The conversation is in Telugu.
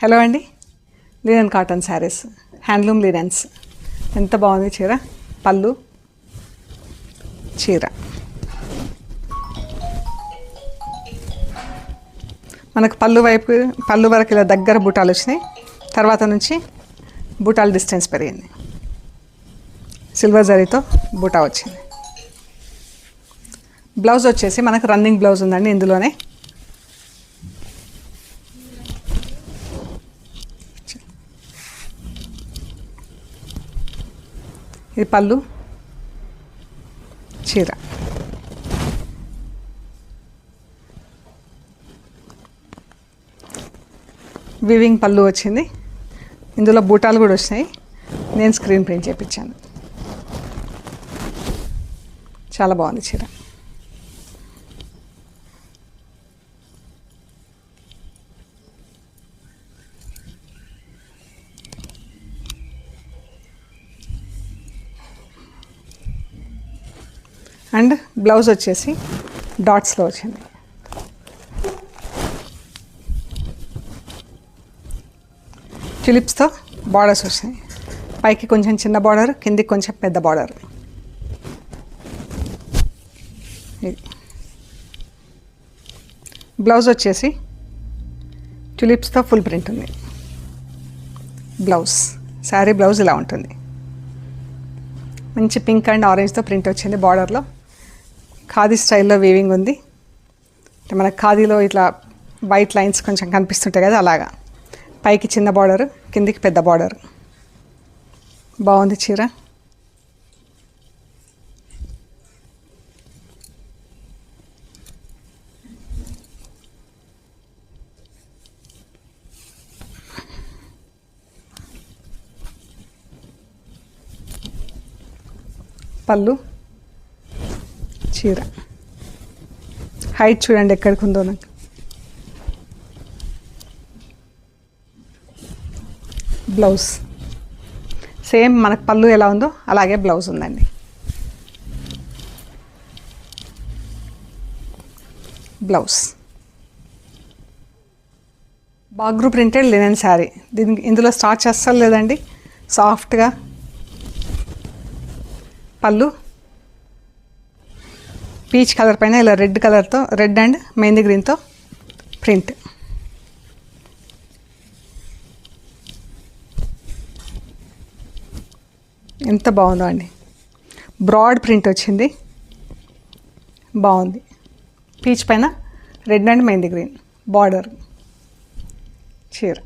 హలో అండి, లినన్ కాటన్ శారీస్, హ్యాండ్లూమ్ లినన్స్. ఎంత బాగుంది చీర. పళ్ళు, చీర. మనకు పళ్ళు వరకు ఇలా దగ్గర బూటాలు వచ్చినాయి. తర్వాత నుంచి బూటాల డిస్టెన్స్ పెరిగింది. సిల్వర్ జరీతో బూటా వచ్చింది. బ్లౌజ్ వచ్చేసి మనకు రన్నింగ్ బ్లౌజ్ ఉందండి ఇందులోనే. ఇది పళ్ళు, చీర. వివింగ్ పళ్ళు వచ్చింది. ఇందులో బూటాలు కూడా వచ్చినాయి. నేను స్క్రీన్ ప్రింట్ చేయించాను. చాలా బాగుంది చీర. అండ్ బ్లౌజ్ వచ్చేసి డాట్స్లో వచ్చింది. ట్యూలిప్స్తో బార్డర్స్ వచ్చినాయి. పైకి కొంచెం చిన్న బార్డర్, కిందికి కొంచెం పెద్ద బార్డర్. బ్లౌజ్ వచ్చేసి ట్యూలిప్స్తో ఫుల్ ప్రింట్ ఉంది. బ్లౌజ్, శారీ బ్లౌజ్ ఇలా ఉంటుంది. మంచి పింక్ అండ్ ఆరెంజ్తో ప్రింట్ వచ్చింది. బార్డర్లో ఖాదీ స్టైల్లో వీవింగ్ ఉంది. మన ఖాదీలో ఇట్లా వైట్ లైన్స్ కొంచెం కనిపిస్తుంటాయి కదా, అలాగా. పైకి చిన్న బార్డర్, కిందికి పెద్ద బార్డర్. బాగుంది చీర. పళ్ళు, చీర. హైట్ చూడండి ఎక్కడికి ఉందో నాకు. బ్లౌజ్ సేమ్ మనకు పళ్ళు ఎలా ఉందో అలాగే బ్లౌజ్ ఉందండి. Blouse Bagru printed linen sari. ఇందులో స్టార్చ్ అస్సలు లేదండి, సాఫ్ట్గా. పళ్ళు పీచ్ కలర్ పైన ఇలా రెడ్ కలర్తో, రెడ్ అండ్ మెహందీ గ్రీన్తో ప్రింట్. ఎంత బాగుందో అండి. బ్రాడ్ ప్రింట్ వచ్చింది, బాగుంది. పీచ్ పైన red and mehndi green border. చీర.